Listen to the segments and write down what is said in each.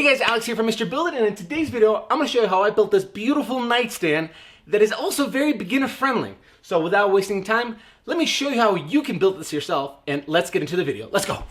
guys, Alex here from Mr. Build It, and in today's video, I'm gonna show you how I built this beautiful nightstand that is also very beginner friendly. So without wasting time, let me show you how you can build this yourself, and let's get into the video. Let's go.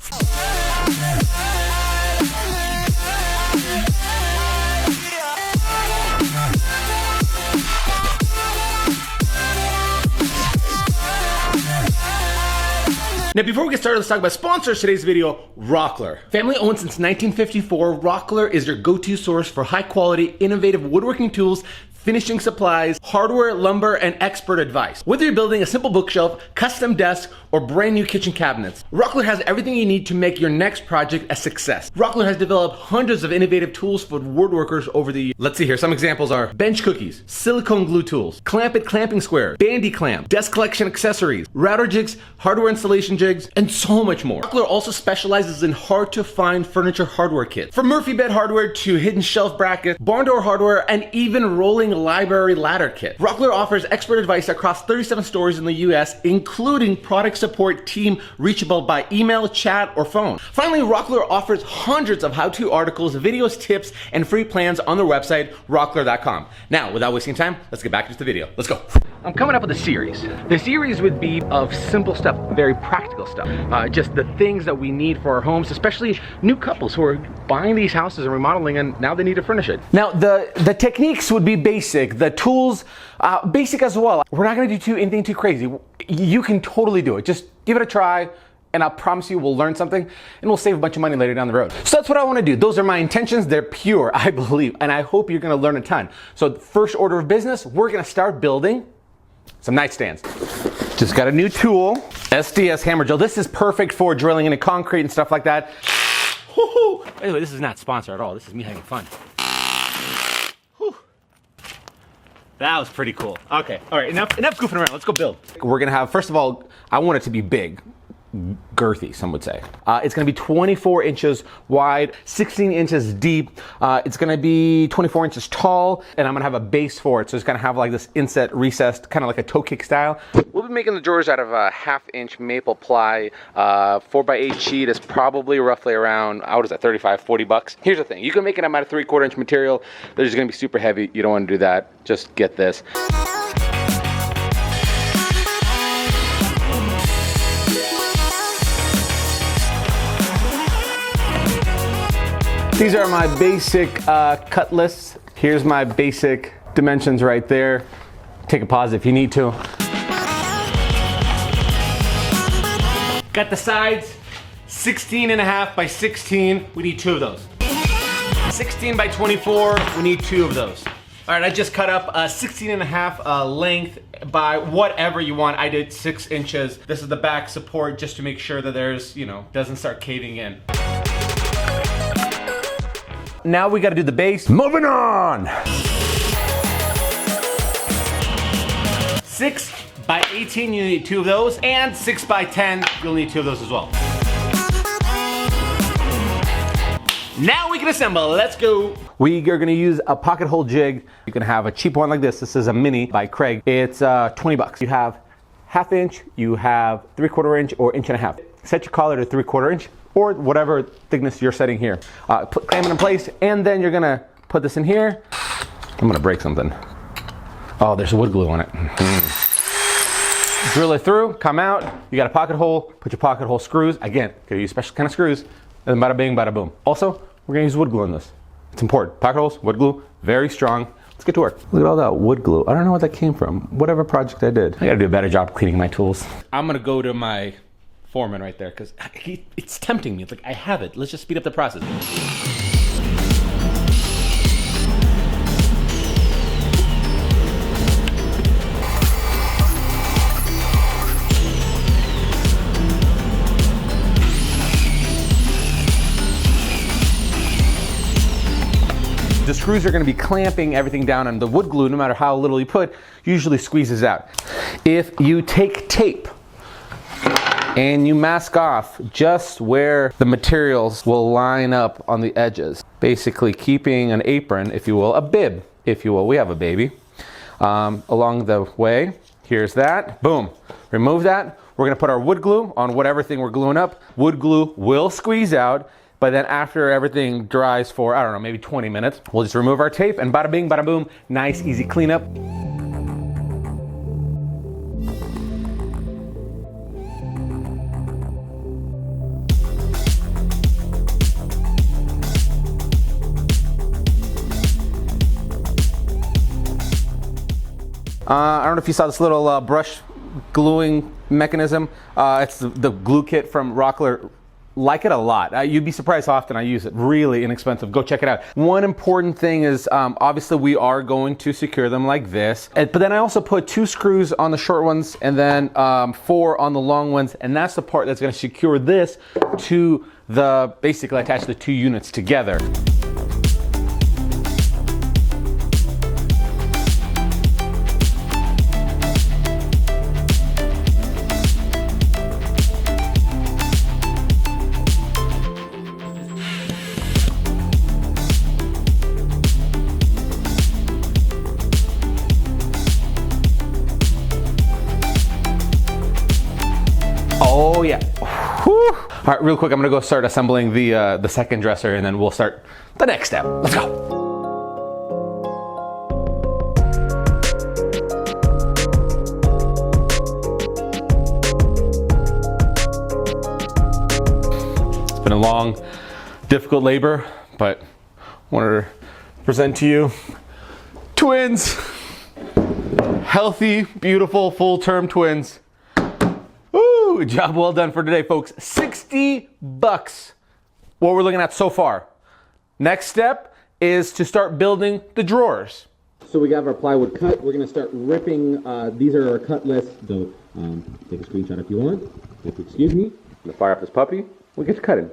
Now, before we get started, let's talk about sponsors today's video, Rockler. Family owned since 1954, Rockler is your go-to source for high-quality, innovative woodworking tools, finishing supplies, hardware, lumber, and expert advice. Whether you're building a simple bookshelf, custom desk, or brand new kitchen cabinets, Rockler has everything you need to make your next project a success. Rockler has developed hundreds of innovative tools for woodworkers over the years. Let's see here, some examples are bench cookies, silicone glue tools, clamp it clamping square, bandy clamp, desk collection accessories, router jigs, hardware installation jigs, and so much more. Rockler also specializes in hard to find furniture hardware kits. From Murphy bed hardware to hidden shelf brackets, barn door hardware, and even rolling library ladder kit. Rockler offers expert advice across 37 stores in the US, including product support team reachable by email, chat, or phone. Finally, Rockler offers hundreds of how-to articles, videos, tips, and free plans on their website, rockler.com. Now, without wasting time, let's get back into the video. Let's go. I'm coming up with a series. The series would be of simple stuff, very practical stuff. Just the things that we need for our homes, especially new couples who are buying these houses and remodeling, and now they need to furnish it. Now, the techniques would be basic. The tools, basic as well. We're not gonna do anything too crazy. You can totally do it. Just give it a try, and I promise you we'll learn something, and we'll save a bunch of money later down the road. So that's what I wanna do. Those are my intentions. They're pure, I believe, and I hope you're gonna learn a ton. So first order of business, we're gonna start building some nightstands. Just got a new tool, SDS hammer drill. This is perfect for drilling into concrete and stuff like that. Woo-hoo. By the way, this is not sponsored at all. This is me having fun. Whew. That was pretty cool. Okay, all right, enough goofing around. Let's go build. We're gonna have, first of all, I want it to be big. Girthy, some would say. It's gonna be 24 inches wide, 16 inches deep. It's gonna be 24 inches tall, and I'm gonna have a base for it. So it's gonna have like this inset recessed, kind of like a toe kick style. We'll be making the drawers out of a 1/2-inch maple ply. 4x8 sheet is probably roughly around, what is that, 35, 40 bucks. Here's the thing, you can make them out of 3/4 inch material. They're just gonna be super heavy. You don't wanna do that. Just get this. These are my basic cut lists. Here's my basic dimensions right there. Take a pause if you need to. Got the sides, 16.5 by 16. We need 2 of those. 16 by 24, we need 2 of those. All right, I just cut up 16.5 length by whatever you want. I did 6 inches. This is the back support just to make sure that there's, doesn't start caving in. Now we gotta do the base. Moving on! 6 by 18, you need 2 of those, and 6 by 10, you'll need 2 of those as well. Now we can assemble, let's go. We are gonna use a pocket hole jig. You can have a cheap one like this. This is a mini by Craig. It's 20 bucks. You have 1/2 inch, you have 3/4 inch, or 1.5 inch. Set your collar to 3/4 inch, or whatever thickness you're setting here. Clamp it in place, and then you're gonna put this in here. I'm gonna break something. Oh, there's wood glue on it. Drill it through, come out, you got a pocket hole, put your pocket hole screws. Again, gotta use special kind of screws, and bada bing, bada boom. Also, we're gonna use wood glue on this. It's important. Pocket holes, wood glue, very strong. Let's get to work. Look at all that wood glue. I don't know where that came from. Whatever project I did. I gotta do a better job cleaning my tools. I'm gonna go to my foreman right there, because it's tempting me. It's like, I have it. Let's just speed up the process. The screws are going to be clamping everything down, and the wood glue, no matter how little you put, usually squeezes out. If you take tape and you mask off just where the materials will line up on the edges, basically keeping an apron, if you will, a bib, if you will. We have a baby along the way. Here's that. Boom. Remove that. We're going to put our wood glue on whatever thing we're gluing up. Wood glue will squeeze out. But then after everything dries for, I don't know, maybe 20 minutes, we'll just remove our tape and bada bing, bada boom, nice, easy cleanup. I don't know if you saw this little brush gluing mechanism. It's the glue kit from Rockler. Like it a lot. You'd be surprised how often I use it. Really inexpensive. Go check it out. One important thing is obviously we are going to secure them like this. But then I also put 2 screws on the short ones and then 4 on the long ones. And that's the part that's going to secure this to the, basically attach the 2 units together. Oh yeah. Whew. All right, real quick, I'm gonna go start assembling the second dresser and then we'll start the next step. Let's go. It's been a long, difficult labor, but I wanted to present to you twins. Healthy, beautiful, full-term twins. Woo! Job well done for today, folks. 60 bucks. What we're looking at so far. Next step is to start building the drawers. So we got our plywood cut. We're gonna start ripping. These are our cut lists. So take a screenshot if you want. If you excuse me. I'm gonna fire up this puppy. We'll get to cutting.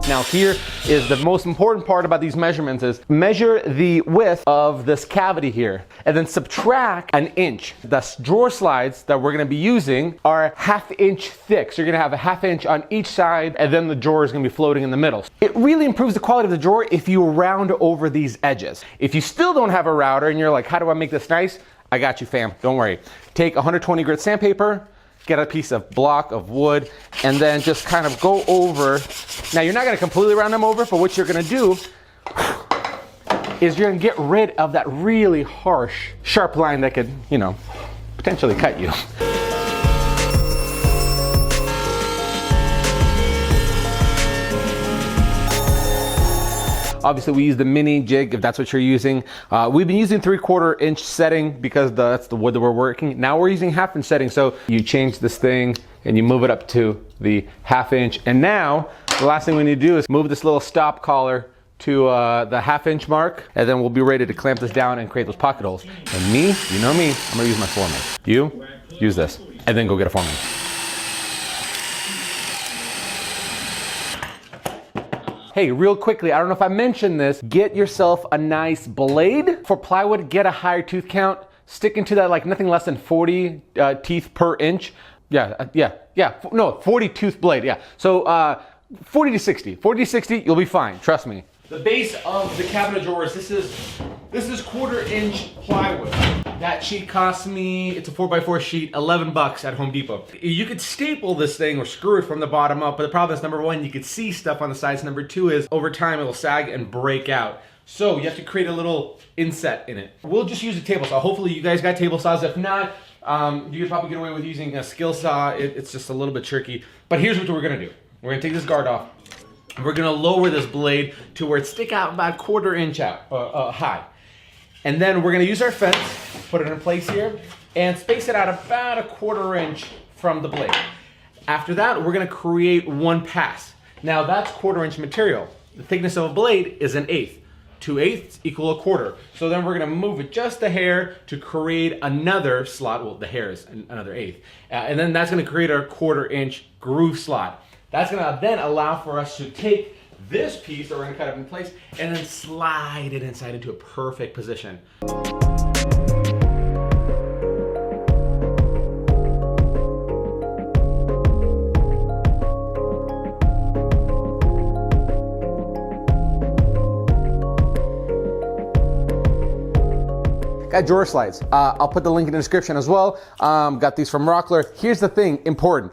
Now here is the most important part about these measurements is measure the width of this cavity here and then subtract an inch. The drawer slides that we're gonna be using are 1/2 inch thick. So you're gonna have a 1/2 inch on each side and then the drawer is gonna be floating in the middle. It really improves the quality of the drawer if you round over these edges. If you still don't have a router and you're like, how do I make this nice? I got you, fam, don't worry. Take 120 grit sandpaper, get a piece of block of wood, and then just kind of go over. Now you're not gonna completely round them over, but what you're gonna do is you're gonna get rid of that really harsh, sharp line that could, you know, potentially cut you. Obviously we use the mini jig if that's what you're using. We've been using 3/4 inch setting because that's the wood that we're working. Now we're using 1/2 inch setting. So you change this thing and you move it up to the 1/2 inch. And now the last thing we need to do is move this little stop collar to the 1/2 inch mark. And then we'll be ready to clamp this down and create those pocket holes. And me, you know me, I'm gonna use my Foreman. You, use this. And then go get a Foreman. Hey, real quickly, I don't know if I mentioned this, get yourself a nice blade. For plywood, get a higher tooth count. Stick into that like nothing less than 40 teeth per inch. No, 40 tooth blade, yeah. So 40 to 60, 40 to 60, you'll be fine, trust me. The base of the cabinet drawers, this is 1/4 inch plywood. That sheet cost me, it's a 4x4 sheet, 11 bucks at Home Depot. You could staple this thing or screw it from the bottom up, but the problem is, number one, you could see stuff on the sides. Number two is, over time, it will sag and break out. So you have to create a little inset in it. We'll just use a table saw. Hopefully you guys got table saws. If not, you could probably get away with using a skill saw. It's just a little bit tricky. But here's what we're gonna do. We're gonna take this guard off. We're gonna lower this blade to where it stick out about 1/4 inch out high. And then we're gonna use our fence, put it in place here, and space it out about 1/4 inch from the blade. After that, we're gonna create one pass. Now that's 1/4 inch material. The thickness of a blade is 1/8. 2/8 equal 1/4. So then we're gonna move it just a hair to create another slot. Well, the hair is another 1/8. And then that's gonna create our 1/4 inch groove slot. That's gonna then allow for us to take this piece that we're gonna cut up in place and then slide it inside into a perfect position. Got drawer slides. I'll put the link in the description as well. Got these from Rockler. Here's the thing, important.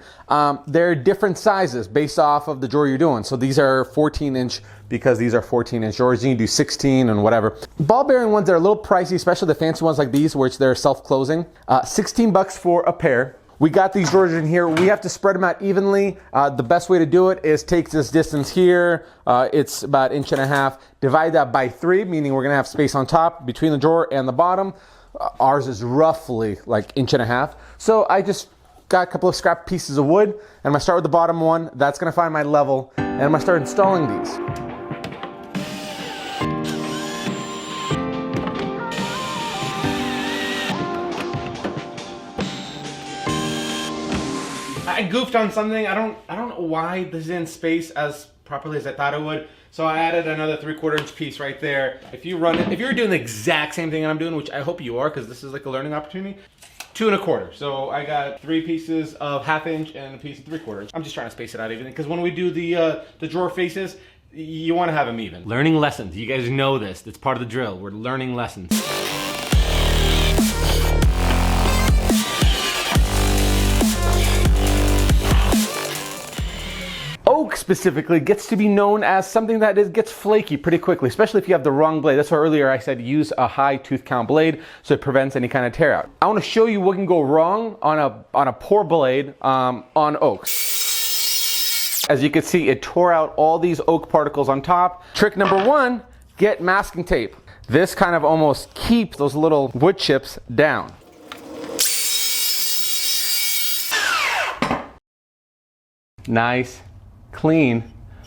They're different sizes based off of the drawer you're doing. So these are 14-inch because these are 14-inch drawers. You can do 16 and whatever. Ball bearing ones are a little pricey, especially the fancy ones like these, which they're self-closing. 16 bucks for a pair. We got these drawers in here. We have to spread them out evenly. The best way to do it is take this distance here. It's about 1.5 inches. Divide that by 3, meaning we're gonna have space on top between the drawer and the bottom. Ours is roughly like 1.5 inches. So I just got a couple of scrap pieces of wood, and I'm gonna start with the bottom one. That's gonna find my level, and I'm gonna start installing these. I goofed on something. I don't know why this didn't space as properly as I thought it would. So I added another 3/4 inch piece right there. If you run it, if you're doing the exact same thing I'm doing, which I hope you are, because this is like a learning opportunity, 2 1/4. So I got 3 pieces of 1/2 inch and a piece of 3/4 inch. I'm just trying to space it out even, because when we do the drawer faces, you want to have them even. Learning lessons. You guys know this. That's part of the drill. We're learning lessons. Oak specifically gets to be known as something that gets flaky pretty quickly, especially if you have the wrong blade. That's why earlier I said use a high tooth count blade so it prevents any kind of tear out. I want to show you what can go wrong on a poor blade on oak. As you can see, it tore out all these oak particles on top. Trick number 1, get masking tape. This kind of almost keeps those little wood chips down. Nice, clean,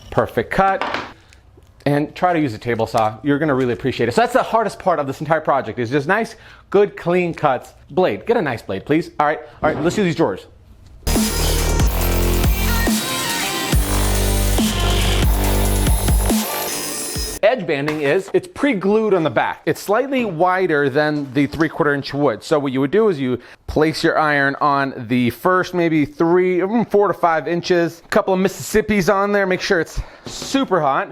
perfect cut. And try to use a table saw. You're gonna really appreciate it. So that's the hardest part of this entire project, is just nice, good, clean cuts. Blade, get a nice blade, please. All right, let's do these drawers. Edge banding it's pre-glued on the back. It's slightly wider than the 3/4 inch wood. So what you would do is you place your iron on the first maybe 4 to 5 inches. A couple of Mississippis on there, make sure it's super hot.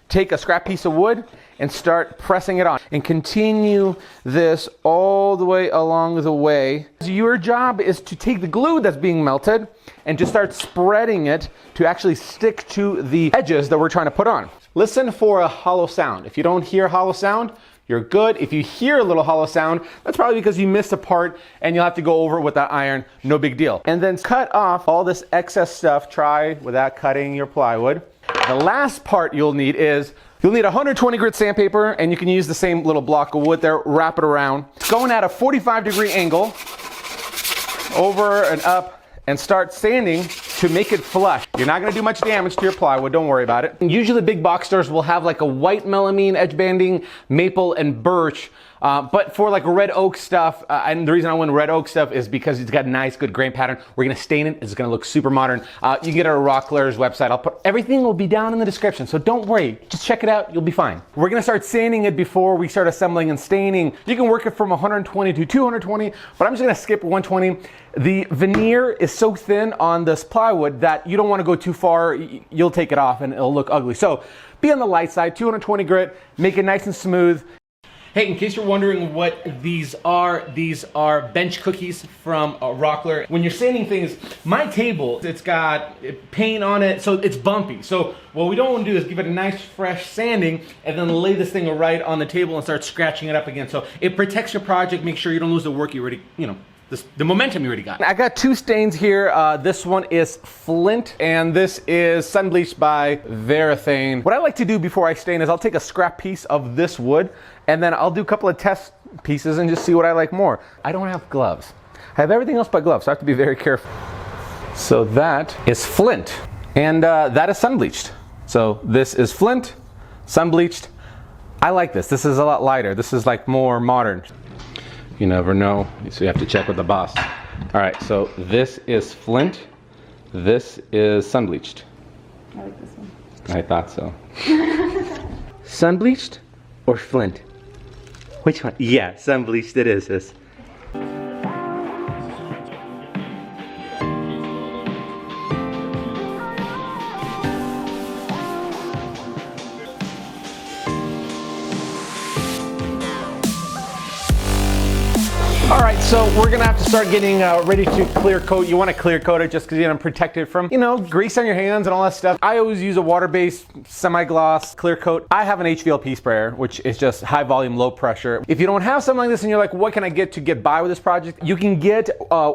Take a scrap piece of wood and start pressing it on, and continue this all the way along the way. Your job is to take the glue that's being melted and just start spreading it to actually stick to the edges that we're trying to put on. Listen for a hollow sound. If you don't hear a hollow sound, you're good. If you hear a little hollow sound, that's probably because you missed a part and you'll have to go over it with that iron, no big deal. And then cut off all this excess stuff. Try without cutting your plywood. The last part you'll need is, you'll need 120 grit sandpaper, and you can use the same little block of wood there, wrap it around. Going at a 45-degree angle, over and up, and start sanding to make it flush. You're not gonna do much damage to your plywood, don't worry about it. Usually big box stores will have like a white melamine edge banding, maple and birch. But for like red oak stuff, and the reason I went red oak stuff is because it's got a nice, good grain pattern. We're gonna stain it, it's gonna look super modern. You can get it at Rockler's website. Everything will be down in the description, so don't worry. Just check it out, you'll be fine. We're gonna start sanding it before we start assembling and staining. You can work it from 120 to 220, but I'm just gonna skip 120. The veneer is so thin on this plywood that you don't wanna go too far. You'll take it off and it'll look ugly. So be on the light side, 220 grit, make it nice and smooth. Hey, in case you're wondering what these are bench cookies from Rockler. When you're sanding things, my table, it's got paint on it, so it's bumpy. So what we don't want to do is give it a nice fresh sanding and then lay this thing right on the table and start scratching it up again. So it protects your project, make sure you don't lose the work you already, the momentum you already got. I got 2 stains here. This one is flint, and this is sun bleached by Varathane. What I like to do before I stain is I'll take a scrap piece of this wood, and then I'll do a couple of test pieces and just see what I like more. I don't have gloves. I have everything else but gloves, so I have to be very careful. So that is flint, and that is sun bleached. So this is flint, sun bleached. I like this. This is a lot lighter. This is like more modern. You never know, so you have to check with the boss. All right, so this is flint. This is sun bleached. I like this one. I thought so. Sun bleached or flint? Which one? Yeah, sun bleached it is, sis. All right, so we're gonna have to start getting ready to clear coat. You wanna clear coat it just because you want to protect it from, grease on your hands and all that stuff. I always use a water-based semi-gloss clear coat. I have an HVLP sprayer, which is just high volume, low pressure. If you don't have something like this and you're like, what can I get to get by with this project? You can get a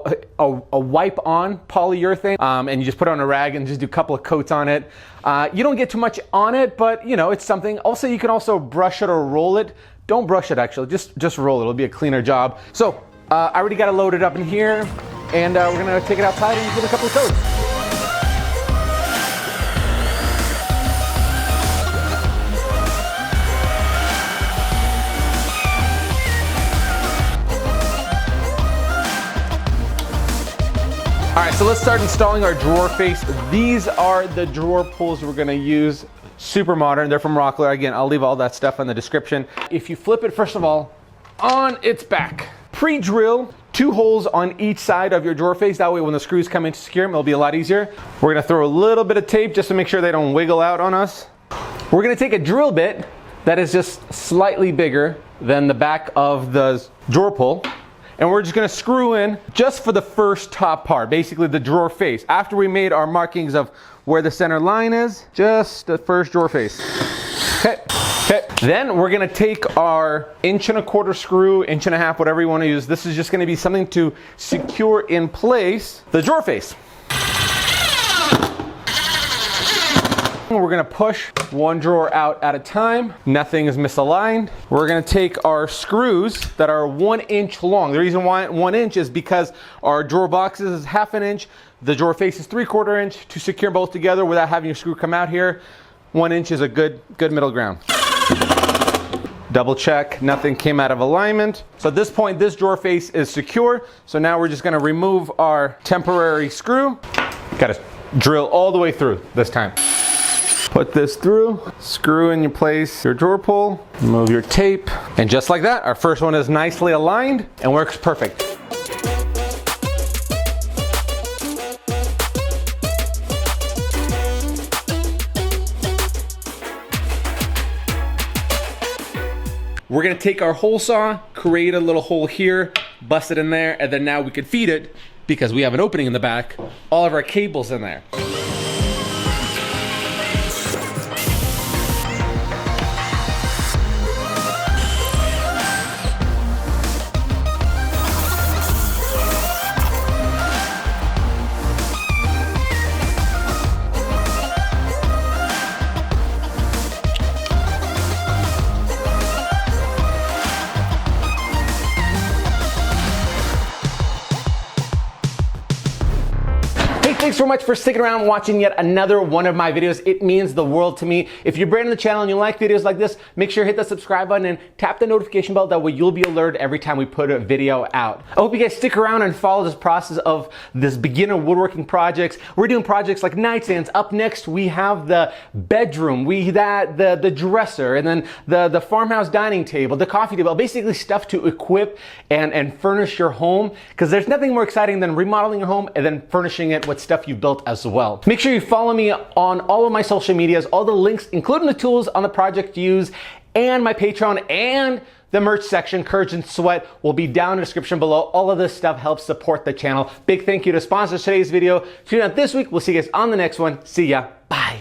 wipe-on polyurethane, and you just put it on a rag and just do a couple of coats on it. You don't get too much on it, but it's something. Also, you can also brush it or roll it. Don't brush it actually, just roll it. It'll be a cleaner job. So I already got it loaded up in here, and we're gonna take it outside and give it a couple of coats. All right, so let's start installing our drawer face. These are the drawer pulls we're gonna use. Super modern, they're from Rockler. Again, I'll leave all that stuff in the description. If you flip it, first of all, on its back, pre-drill 2 holes on each side of your drawer face. That way when the screws come in to secure them, it'll be a lot easier. We're gonna throw a little bit of tape just to make sure they don't wiggle out on us. We're gonna take a drill bit that is just slightly bigger than the back of the drawer pull, and we're just gonna screw in just for the first top part, basically the drawer face. After we made our markings of where the center line is, just the first drawer face. Okay. Then we're gonna take our 1¼ inch screw, 1.5 inches, whatever you wanna use. This is just gonna be something to secure in place the drawer face. We're gonna push one drawer out at a time. Nothing is misaligned. We're gonna take our screws that are 1 inch long. The reason why 1 inch is because our drawer boxes is 1/2 inch. The drawer face is 3/4 inch to secure both together without having your screw come out here. 1 inch is a good middle ground. Double check, nothing came out of alignment. So at this point, this drawer face is secure. So now we're just gonna remove our temporary screw. Gotta drill all the way through this time. Put this through, screw in your place your drawer pull, remove your tape, and just like that, our first one is nicely aligned and works perfect. We're gonna take our hole saw, create a little hole here, bust it in there, and then now we can feed it, because we have an opening in the back, all of our cables in there. Thanks so much for sticking around and watching yet another one of my videos. It means the world to me. If you're brand new to the channel and you like videos like this, make sure to hit the subscribe button and tap the notification bell. That way you'll be alerted every time we put a video out. I hope you guys stick around and follow this process of this beginner woodworking projects. We're doing projects like nightstands. Up next, we have the bedroom, the dresser, and then the farmhouse dining table, the coffee table, basically stuff to equip and furnish your home, because there's nothing more exciting than remodeling your home and then furnishing it with stuff you've built as well. Make sure you follow me on all of my social medias. All the links, including the tools on the project to use, and my Patreon, and the merch section, Courage and Sweat, will be down in the description below. All of this stuff helps support the channel. Big thank you to sponsors today's video. Tune out this week. We'll see you guys on the next one. See ya. Bye.